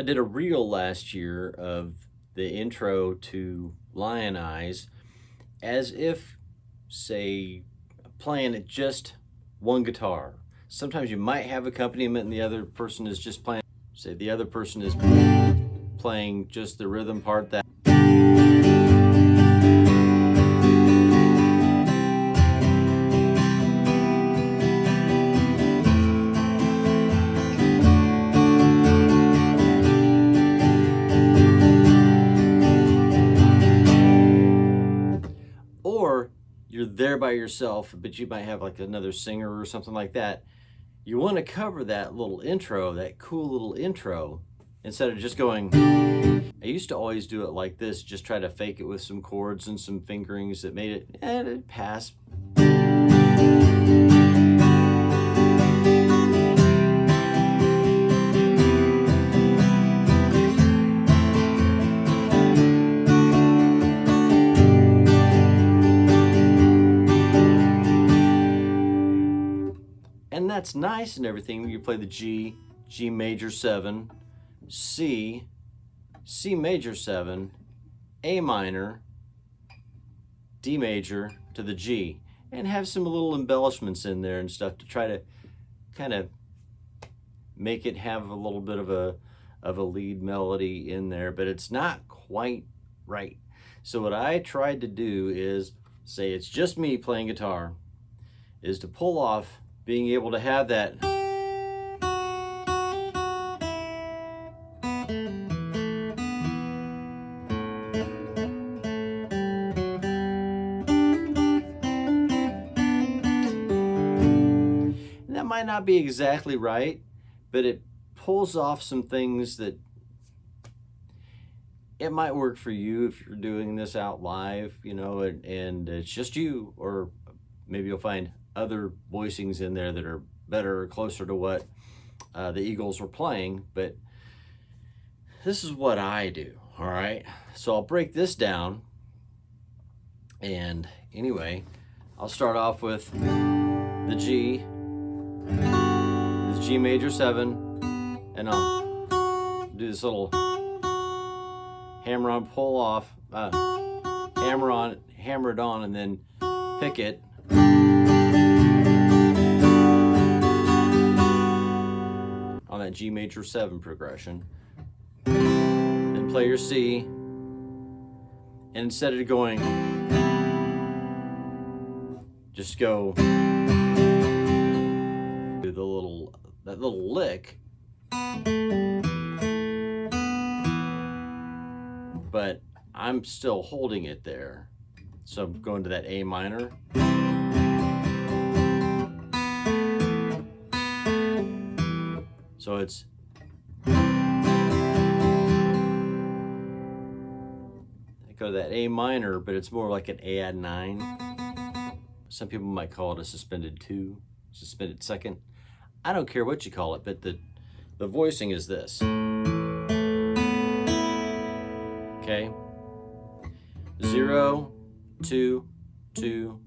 did a reel last year of the intro to Lion Eyes as if, say, playing at just one guitar. Sometimes you might have accompaniment and the other person is just playing, say the other person is playing just the rhythm part. That or you're there by yourself, but you might have like another singer or something like that. You want to cover that little intro, that cool little intro, instead of just going. I used to always do it like this, just try to fake it with some chords and some fingerings that made it, and it'd pass. And that's nice and everything. You play the G, G major 7, C, C major 7, A minor, D major to the G, and have some little embellishments in there and stuff to try to kind of make it have a little bit of a lead melody in there, but it's not quite right. So what I tried to do is, say it's just me playing guitar, is to pull off being able to have that and that might not be exactly right, but it pulls off some things that it might work for you if you're doing this out live, you know, and it's just you, or maybe you'll find other voicings in there that are better or closer to what the Eagles were playing, but this is what I do, all right? So I'll break this down, and anyway, I'll start off with the G, this G major 7, and I'll do this little hammer on, pull off, hammer it on, and then pick it. On that G major 7 progression, then play your C, and instead of going, just go do that little lick, but I'm still holding it there. So I'm going to that A minor. So it's I go to that A minor, but it's more like an A add 9. Some people might call it a suspended 2, suspended second. I don't care what you call it, but the voicing is this. Okay. 0, 2, 2,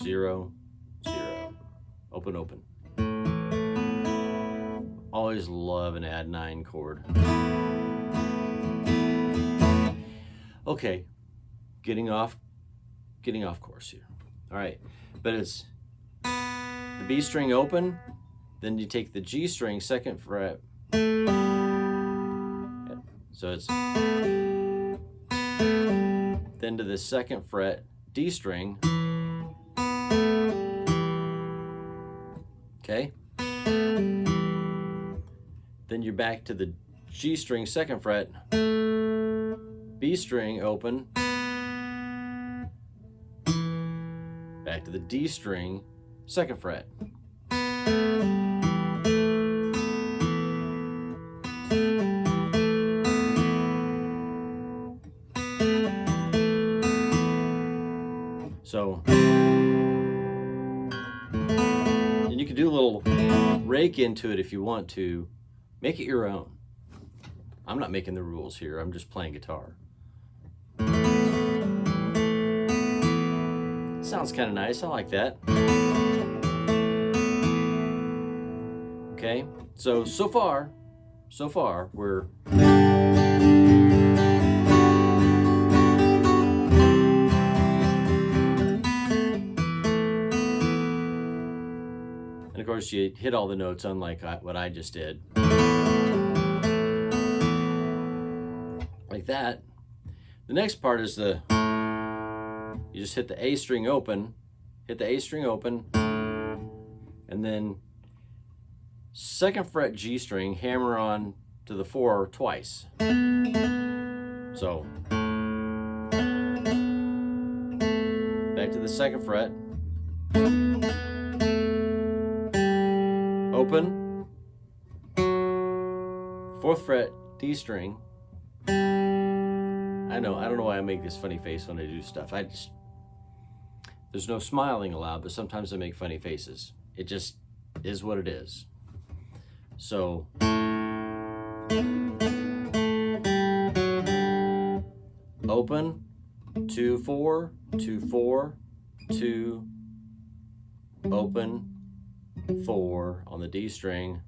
0, 0. Open, open. Always love an add 9 chord. Okay, getting off course here. All right, but it's the B string open, then you take the G string 2nd fret. So it's then to the 2nd fret D string. Okay. Then you're back to the G string 2nd fret, B string open, back to the D string 2nd fret. So, and you can do a little rake into it if you want to. Make it your own. I'm not making the rules here. I'm just playing guitar. Sounds kind of nice. I like that. Okay, so far, we're And of course, you hit all the notes, unlike what I just did. Like that. The next part is you just hit the A string open, hit the A string open, and then 2nd fret G string, hammer on to the 4 twice. So, back to the 2nd fret, open, 4th fret D string. I don't know why I make this funny face when I do stuff. There's no smiling allowed, but sometimes I make funny faces. It just is what it is. So, open, 2 4, 2 4, 2, open, 4 on the D string,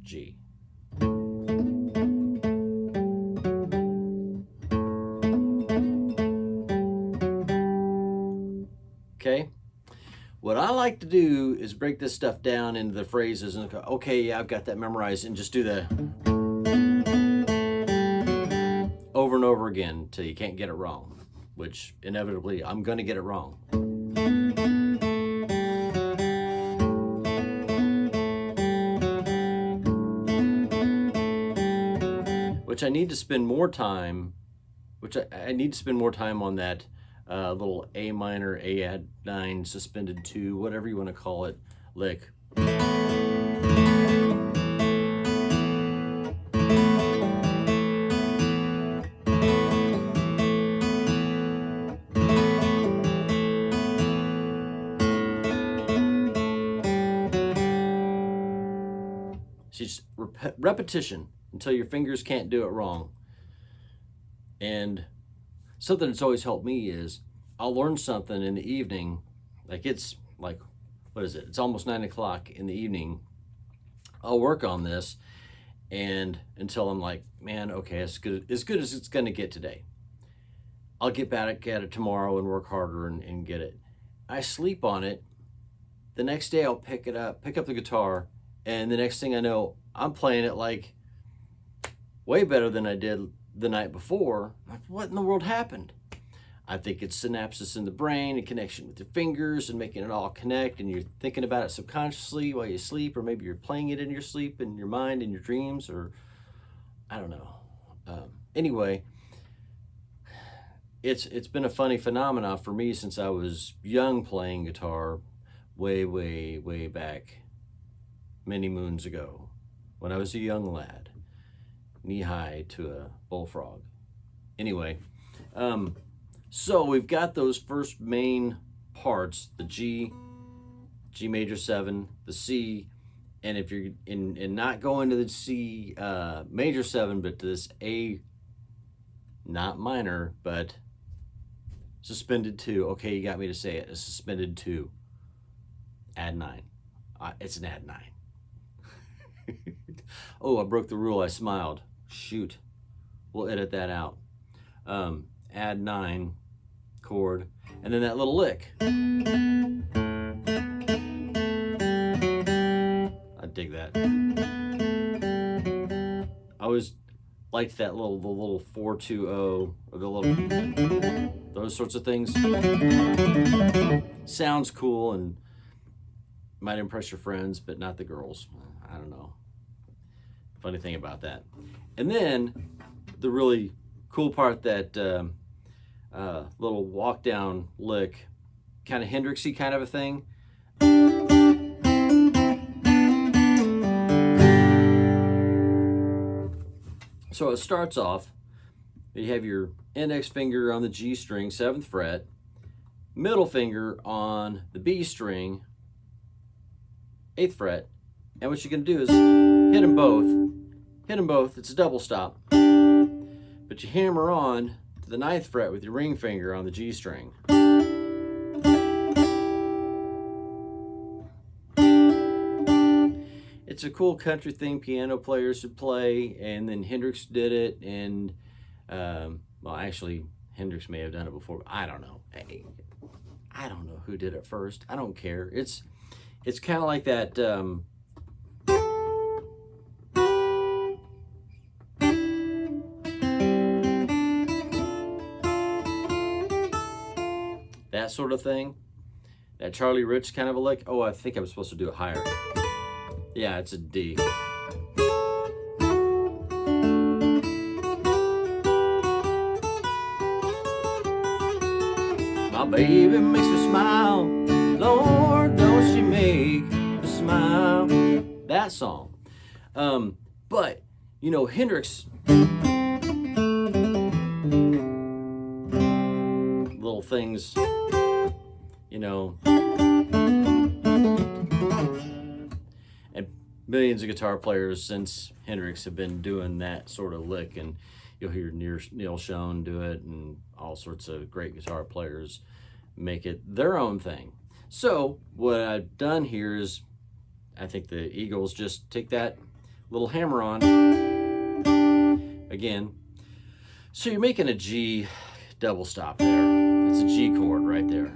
G. Okay, what I like to do is break this stuff down into the phrases and go, okay, yeah, I've got that memorized, and just do the over and over again until you can't get it wrong, which inevitably I'm going to get it wrong. Which I need to spend more time, I need to spend more time on that little A minor, A add 9, suspended 2, whatever you want to call it, lick. So just repetition until your fingers can't do it wrong. And something that's always helped me is I'll learn something in the evening, it's what is it? It's almost 9 o'clock in the evening. I'll work on this and until I'm like, man, okay, as good as it's gonna get today. I'll get back at it tomorrow and work harder and get it. I sleep on it. The next day I'll pick up the guitar, and the next thing I know, I'm playing it like way better than I did the night before. Like, what in the world happened? I think it's synapses in the brain and connection with your fingers and making it all connect, and you're thinking about it subconsciously while you sleep, or maybe you're playing it in your sleep, in your mind, in your dreams, or I don't know. Anyway, it's been a funny phenomenon for me since I was young playing guitar way back many moons ago when I was a young lad, knee-high to a bullfrog. Anyway, so we've got those first main parts, the G, G major 7, the C, and if you're not going to the C major 7, but to this A, not minor, but suspended 2. Okay, you got me to say it. A suspended 2. Add 9. It's an add 9. Oh, I broke the rule. I smiled. Shoot. We'll edit that out. Add 9 chord, and then that little lick. I dig that. I always liked that the little 4-2-0, or the little, those sorts of things. Sounds cool and might impress your friends, but not the girls. I don't know. Funny thing about that. And then the really cool part, that little walk down lick, kind of Hendrix-y kind of a thing. So it starts off, you have your index finger on the G string, 7th fret, middle finger on the B string, 8th fret, and what you're going to do is hit them both, it's a double stop, but you hammer on to the 9th fret with your ring finger on the G string. it's a cool country thing piano players would play, and then Hendrix did it, and well, actually Hendrix may have done it before. I don't know. I don't know who did it first. I don't care. It's kind of like that. That sort of thing. That Charlie Rich kind of a lick. Oh, I think I'm supposed to do it higher. Yeah, it's a D. My baby makes me smile. Lord, don't she make me smile. That song. But, you know, Hendrix, little things, you know, and millions of guitar players since Hendrix have been doing that sort of lick, and you'll hear Neil Schon do it, and all sorts of great guitar players make it their own thing. So what I've done here is, I think the Eagles just take that little hammer on again. So you're making a G double stop there. It's a G chord right there.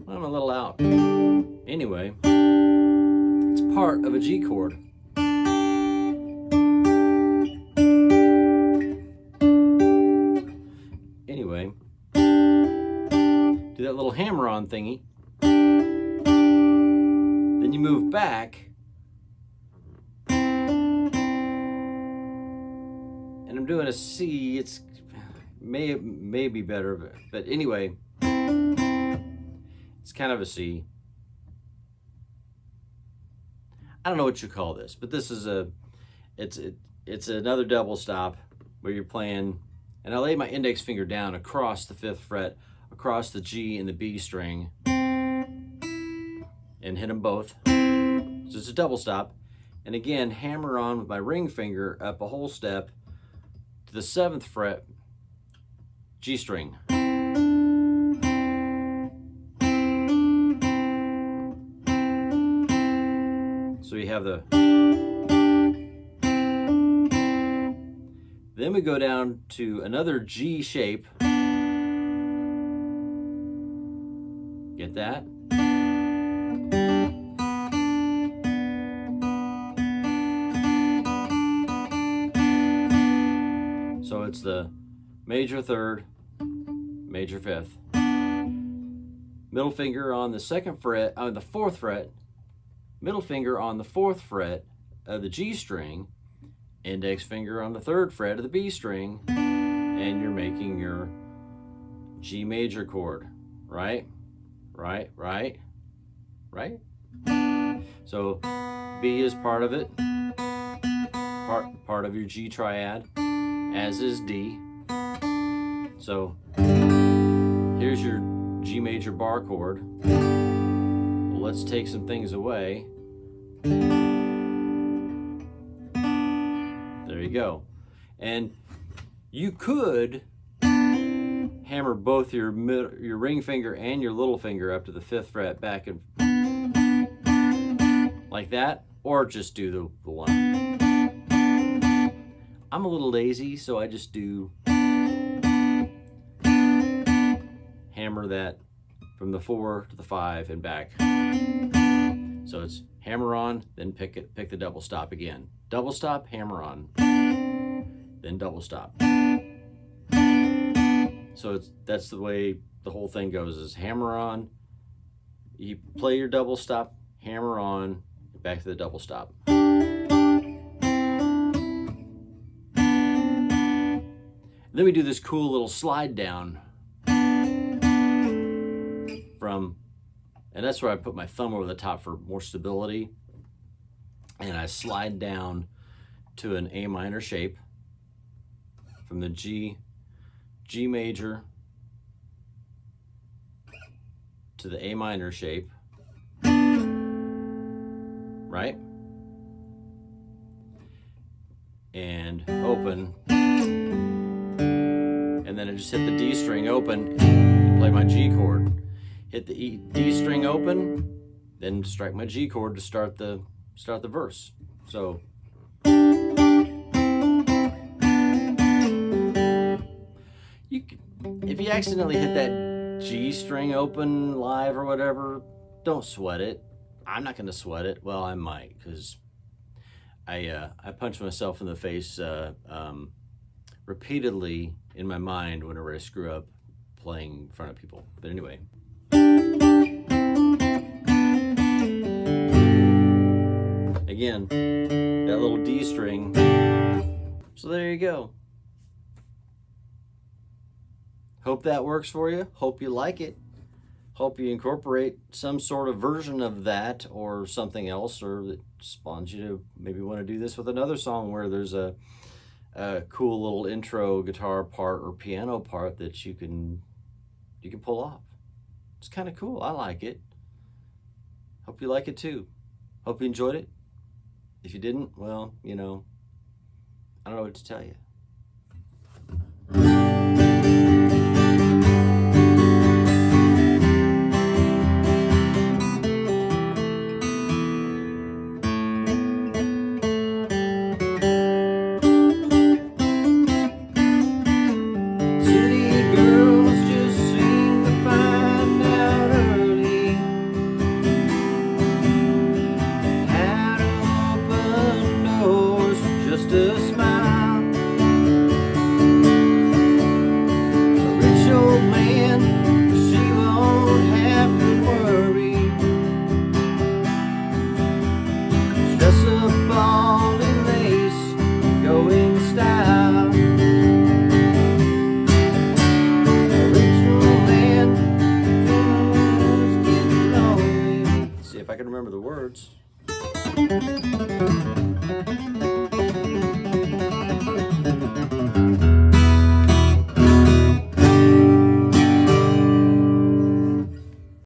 I'm a little out. Anyway, it's part of a G chord. Anyway, do that little hammer-on thingy. Then you move back, and I'm doing a C. It's may be better, but anyway, it's kind of a C. I don't know what you call this, but this is it's another double stop where you're playing, and I lay my index finger down across the 5th fret, across the G and the B string, and hit them both. So it's a double stop, and again hammer on with my ring finger up a whole step to the 7th fret, G string. So you have the, then we go down to another G shape. Get that? So it's the major 3rd, major 5th. Middle finger on the 2nd fret, on the 4th fret, middle finger on the 4th fret of the G string, index finger on the 3rd fret of the B string, and you're making your G major chord, right? Right? So B is part of it, part of your G triad, as is D. So here's your G major bar chord. Well, let's take some things away. There you go. And you could hammer both your ring finger and your little finger up to the 5th fret back and like that, or just do the one. I'm a little lazy, so I just do hammer that from the 4 to the 5 and back. So it's hammer on, then pick the double stop again. Double stop, hammer on, then double stop. So that's the way the whole thing goes, is hammer on, you play your double stop, hammer on, back to the double stop. Then we do this cool little slide down from, and that's where I put my thumb over the top for more stability, and I slide down to an A minor shape from the G major to the A minor shape, right? And open, and then I just hit the D string open and play my G chord. hit the D string open, then strike my G chord to start the verse. So if you accidentally hit that G string open live or whatever, don't sweat it. I'm not going to sweat it. Well, I might, because I punch myself in the face repeatedly in my mind whenever I screw up playing in front of people. But anyway. Again, that little D string. So there you go. Hope that works for you. Hope you like it. Hope you incorporate some sort of version of that or something else, or that spawns you to maybe want to do this with another song where there's a cool little intro guitar part or piano part that you can pull off. It's kind of cool. I like it. Hope you like it too. Hope you enjoyed it. If you didn't, well, you know, I don't know what to tell you. If I can remember the words.